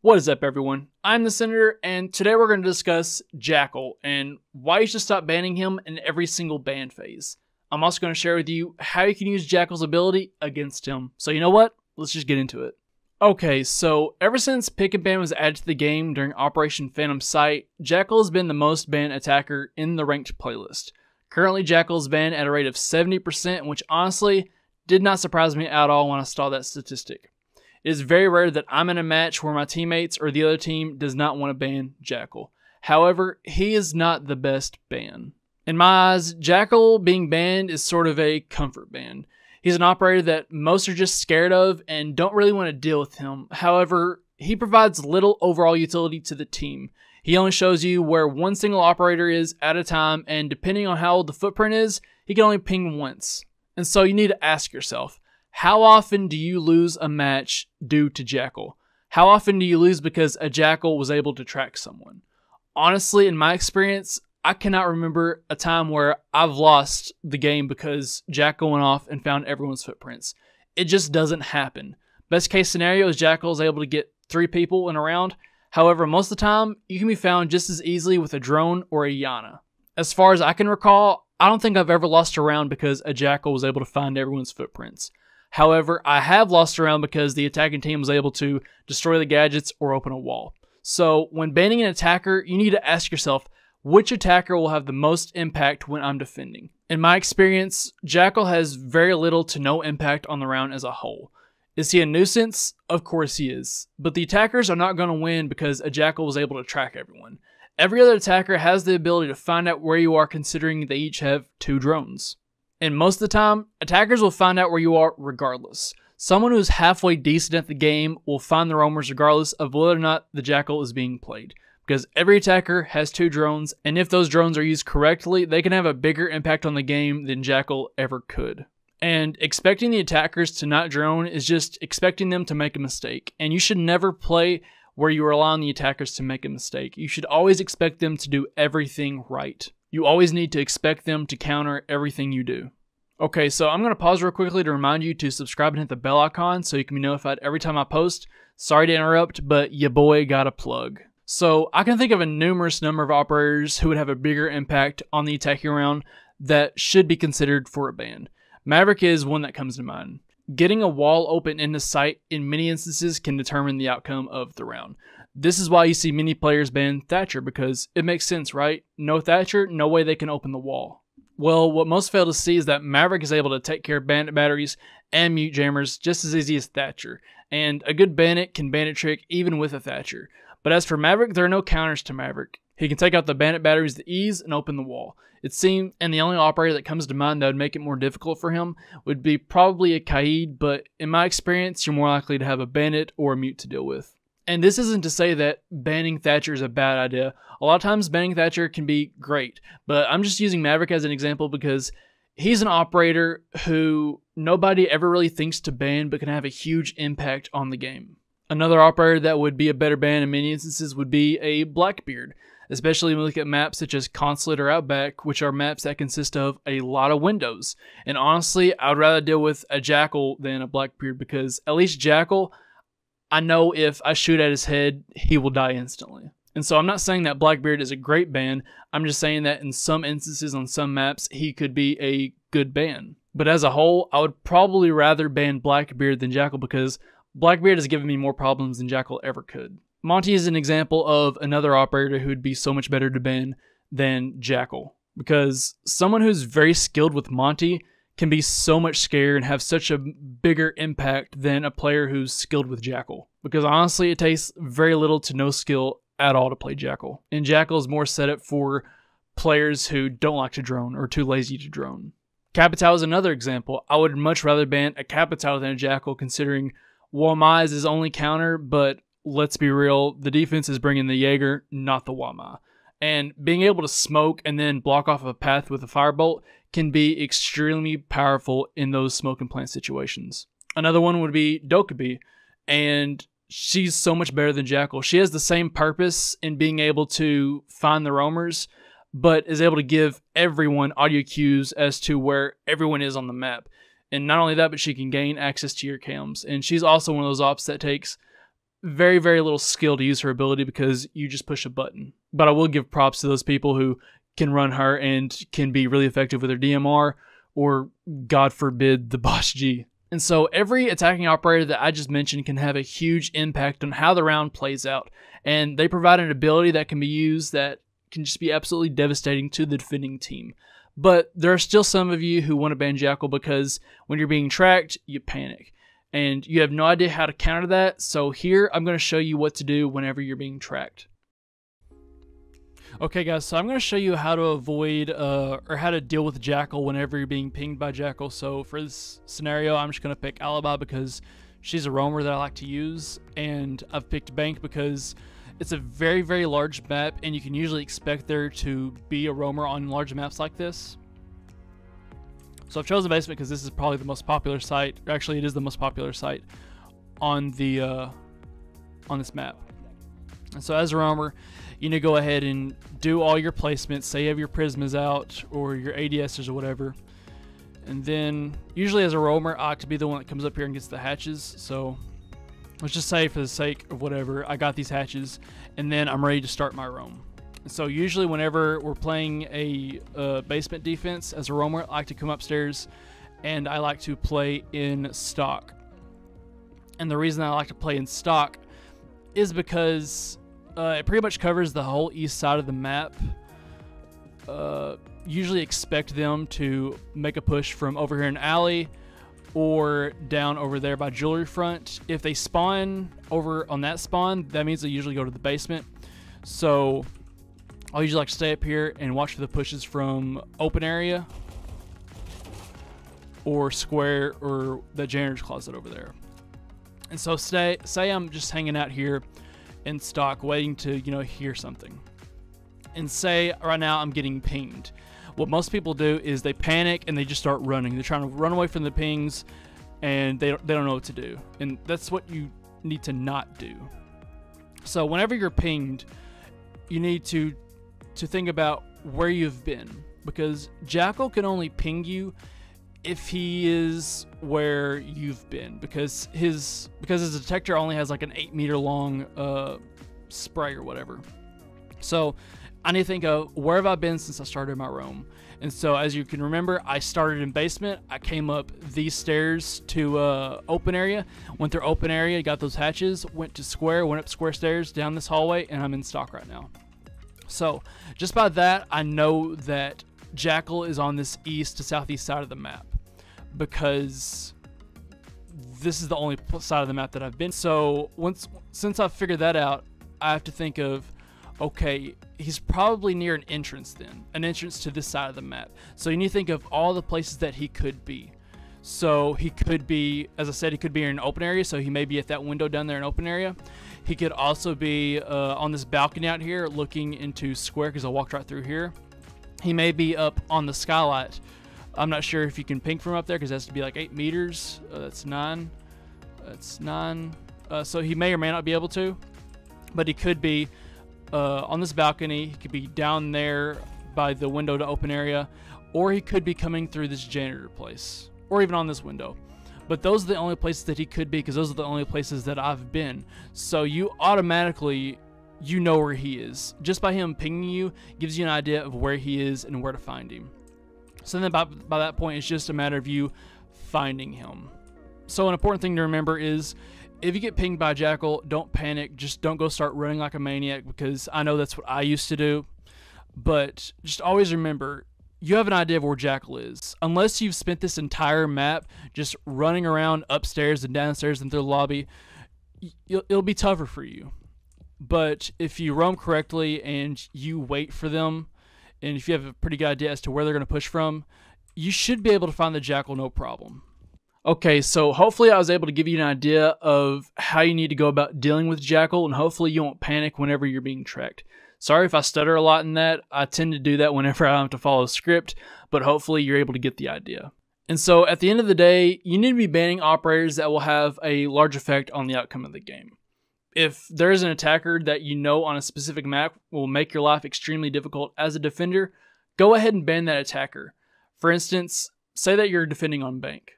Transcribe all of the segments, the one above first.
What is up, everyone? I'm the Senator, and today we're going to discuss Jackal and why you should stop banning him in every single ban phase. I'm also going to share with you how you can use Jackal's ability against him. So you know what? Let's just get into it. Okay, so ever since Pick and Ban was added to the game during Operation Phantom Sight, Jackal has been the most banned attacker in the ranked playlist. Currently, Jackal is banned at a rate of 70%, which honestly did not surprise me at all when I saw that statistic. It is very rare that I'm in a match where my teammates or the other team does not want to ban Jackal. However, he is not the best ban. In my eyes, Jackal being banned is sort of a comfort ban. He's an operator that most are just scared of and don't really want to deal with him. However, he provides little overall utility to the team. He only shows you where one single operator is at a time, and depending on how old the footprint is, he can only ping once. And so you need to ask yourself, how often do you lose a match due to Jackal? How often do you lose because a Jackal was able to track someone? Honestly, in my experience, I cannot remember a time where I've lost the game because Jackal went off and found everyone's footprints. It just doesn't happen. Best case scenario is Jackal is able to get 3 people in a round. However, most of the time, you can be found just as easily with a drone or a Yana. As far as I can recall, I don't think I've ever lost a round because a Jackal was able to find everyone's footprints. However, I have lost a round because the attacking team was able to destroy the gadgets or open a wall. So when banning an attacker, you need to ask yourself, which attacker will have the most impact when I'm defending? In my experience, Jackal has very little to no impact on the round as a whole. Is he a nuisance? Of course he is. But the attackers are not going to win because a Jackal was able to track everyone. Every other attacker has the ability to find out where you are, considering they each have 2 drones. And most of the time, attackers will find out where you are regardless. Someone who's halfway decent at the game will find the roamers regardless of whether or not the Jackal is being played. Because every attacker has 2 drones, and if those drones are used correctly, they can have a bigger impact on the game than Jackal ever could. And expecting the attackers to not drone is just expecting them to make a mistake. And you should never play where you rely on the attackers to make a mistake. You should always expect them to do everything right. You always need to expect them to counter everything you do. Okay, so I'm going to pause real quickly to remind you to subscribe and hit the bell icon so you can be notified every time I post. Sorry to interrupt, but your boy got a plug. So I can think of a numerous number of operators who would have a bigger impact on the attacking round that should be considered for a ban. Maverick is one that comes to mind. Getting a wall open into sight in many instances can determine the outcome of the round. This is why you see many players ban Thatcher, because it makes sense, right? No Thatcher, no way they can open the wall. Well, what most fail to see is that Maverick is able to take care of bandit batteries and mute jammers just as easy as Thatcher, and a good bandit can bandit trick even with a Thatcher. But as for Maverick, there are no counters to Maverick. He can take out the bandit batteries with ease and open the wall. It seems, and the only operator that comes to mind that would make it more difficult for him would be probably a Kaid, but in my experience, you're more likely to have a bandit or a mute to deal with. And this isn't to say that banning Thatcher is a bad idea. A lot of times banning Thatcher can be great, but I'm just using Maverick as an example because he's an operator who nobody ever really thinks to ban but can have a huge impact on the game. Another operator that would be a better ban in many instances would be a Blackbeard, especially when we look at maps such as Consulate or Outback, which are maps that consist of a lot of windows. And honestly, I would rather deal with a Jackal than a Blackbeard because at least Jackal, I know if I shoot at his head, he will die instantly. And so I'm not saying that Blackbeard is a great ban, I'm just saying that in some instances on some maps, he could be a good ban. But as a whole, I would probably rather ban Blackbeard than Jackal because Blackbeard has given me more problems than Jackal ever could. Monty is an example of another operator who would be so much better to ban than Jackal. Because someone who's very skilled with Monty can be so much scarier and have such a bigger impact than a player who's skilled with Jackal. Because honestly, it takes very little to no skill at all to play Jackal. And Jackal is more set up for players who don't like to drone or too lazy to drone. Capitao is another example. I would much rather ban a Capitao than a Jackal, considering Wamai is his only counter, but let's be real, the defense is bringing the Jaeger, not the Wamai. And being able to smoke and then block off a path with a firebolt can be extremely powerful in those smoke and plant situations. Another one would be Dokkaebi, and she's so much better than Jackal. She has the same purpose in being able to find the roamers, but is able to give everyone audio cues as to where everyone is on the map. And not only that, but she can gain access to your cams. And she's also one of those ops that takes very, very little skill to use her ability because you just push a button. But I will give props to those people who can run her and can be really effective with her DMR or, God forbid, the Boss G. And so every attacking operator that I just mentioned can have a huge impact on how the round plays out. And they provide an ability that can be used that can just be absolutely devastating to the defending team. But there are still some of you who want to ban Jackal because when you're being tracked, you panic. And you have no idea how to counter that. So here, I'm going to show you what to do whenever you're being tracked. Okay guys, so I'm going to show you how to avoid or how to deal with Jackal whenever you're being pinged by Jackal. So for this scenario, I'm just going to pick Alibi because she's a roamer that I like to use. And I've picked Bank because it's a very, very large map and you can usually expect there to be a roamer on large maps like this. So I've chosen Basement because this is probably the most popular site. Actually, it is the most popular site on the on this map. And so as a roamer, you need to go ahead and do all your placements. Say you have your Prismas out or your ADSs or whatever. And then usually as a roamer, I like to be the one that comes up here and gets the hatches. So let's just say for the sake of whatever, I got these hatches and then I'm ready to start my roam. So usually whenever we're playing a basement defense as a roamer, I like to come upstairs and I like to play in stock. And the reason I like to play in stock is because it pretty much covers the whole east side of the map. Usually expect them to make a push from over here in alley or down over there by jewelry front. If they spawn over on that spawn, that means they usually go to the basement. So I'll usually like to stay up here and watch for the pushes from open area or square or the janitor's closet over there. And so say I'm just hanging out here in stock waiting to, you know, hear something. And say right now I'm getting pinged. What most people do is they panic and they just start running. They're trying to run away from the pings and they don't know what to do. And that's what you need to not do. So whenever you're pinged, you need to think about where you've been, because Jackal can only ping you if he is where you've been, because his detector only has like an 8-meter long spray or whatever. So I need to think of where have I been since I started my roam. And so as you can remember, I started in basement. I came up these stairs to open area, went through open area, got those hatches, went to square, went up square stairs, down this hallway, and I'm in stock right now. So just by that, I know that Jackal is on this east to southeast side of the map because this is the only side of the map that I've been. So since I've figured that out, I have to think of, okay, he's probably near an entrance then, an entrance to this side of the map. So you need to think of all the places that he could be. So he could be, as I said, he could be in an open area, so he may be at that window down there in open area. He could also be on this balcony out here looking into square, because I walked right through here. He may be up on the skylight. I'm not sure if you can ping from up there because it has to be like 8 meters. That's 9. That's 9. So he may or may not be able to, but he could be on this balcony. He could be down there by the window to open area, or he could be coming through this janitor place, or even on this window. But those are the only places that he could be, because those are the only places that I've been. So you automatically, you know where he is. Just by him pinging you gives you an idea of where he is and where to find him. So then by that point, it's just a matter of you finding him. So an important thing to remember is, if you get pinged by Jackal, don't panic. Just don't go start running like a maniac, because I know that's what I used to do. But just always remember, you have an idea of where Jackal is. Unless you've spent this entire map just running around upstairs and downstairs and through the lobby, it'll be tougher for you. But if you roam correctly and you wait for them, and if you have a pretty good idea as to where they're going to push from, you should be able to find the Jackal no problem. Okay, so hopefully I was able to give you an idea of how you need to go about dealing with Jackal, and hopefully you won't panic whenever you're being tracked. Sorry if I stutter a lot in that. I tend to do that whenever I have to follow a script, but hopefully you're able to get the idea. And so at the end of the day, you need to be banning operators that will have a large effect on the outcome of the game. If there is an attacker that you know on a specific map will make your life extremely difficult as a defender, go ahead and ban that attacker. For instance, say that you're defending on Bank.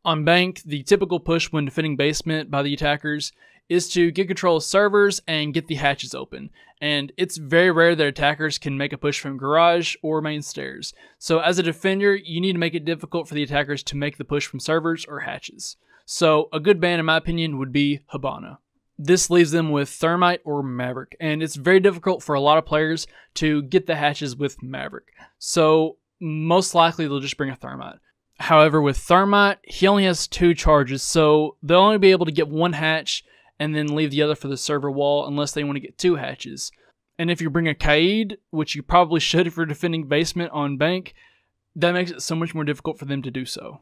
On Bank, the typical push when defending basement by the attackers is to get control of servers and get the hatches open. And it's very rare that attackers can make a push from garage or main stairs. So as a defender, you need to make it difficult for the attackers to make the push from servers or hatches. So a good ban, in my opinion, would be Hibana. This leaves them with Thermite or Maverick, and it's very difficult for a lot of players to get the hatches with Maverick. So most likely they'll just bring a Thermite. However, with Thermite, he only has 2 charges, so they'll only be able to get 1 hatch and then leave the other for the server wall unless they want to get 2 hatches. And if you bring a Kaid, which you probably should if you're defending basement on bank, that makes it so much more difficult for them to do so.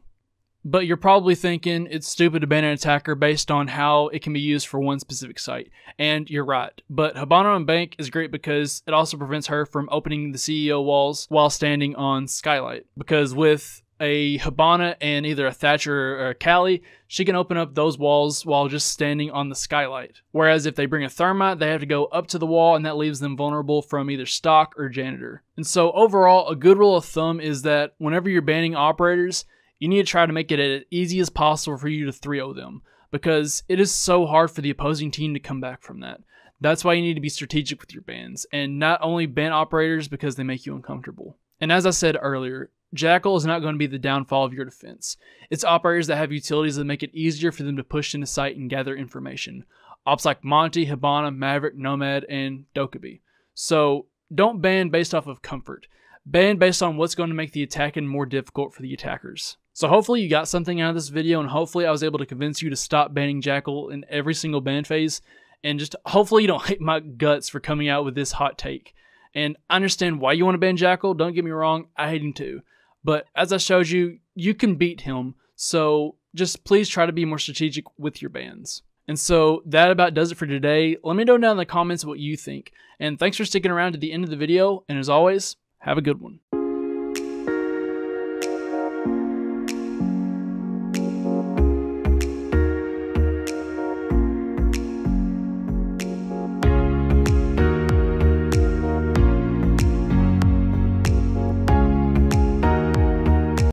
But you're probably thinking it's stupid to ban an attacker based on how it can be used for one specific site. And you're right. But Hibana on bank is great because it also prevents her from opening the CEO walls while standing on Skylight. Because with a Hibana and either a Thatcher or a Kali, she can open up those walls while just standing on the Skylight. Whereas if they bring a Thermite, they have to go up to the wall, and that leaves them vulnerable from either Stock or Janitor. And so overall, a good rule of thumb is that whenever you're banning operators, you need to try to make it as easy as possible for you to 3-0 them, because it is so hard for the opposing team to come back from that. That's why you need to be strategic with your bans, and not only ban operators because they make you uncomfortable. And as I said earlier, Jackal is not going to be the downfall of your defense. It's operators that have utilities that make it easier for them to push into site and gather information. Ops like Monty, Hibana, Maverick, Nomad, and Dokkaebi. So don't ban based off of comfort. Ban based on what's going to make the attacking more difficult for the attackers. So hopefully you got something out of this video, and hopefully I was able to convince you to stop banning Jackal in every single ban phase, and just hopefully you don't hate my guts for coming out with this hot take. And I understand why you want to ban Jackal, don't get me wrong, I hate him too. But as I showed you, you can beat him, so just please try to be more strategic with your bans. And so that about does it for today. Let me know down in the comments what you think, and thanks for sticking around to the end of the video, and as always, have a good one.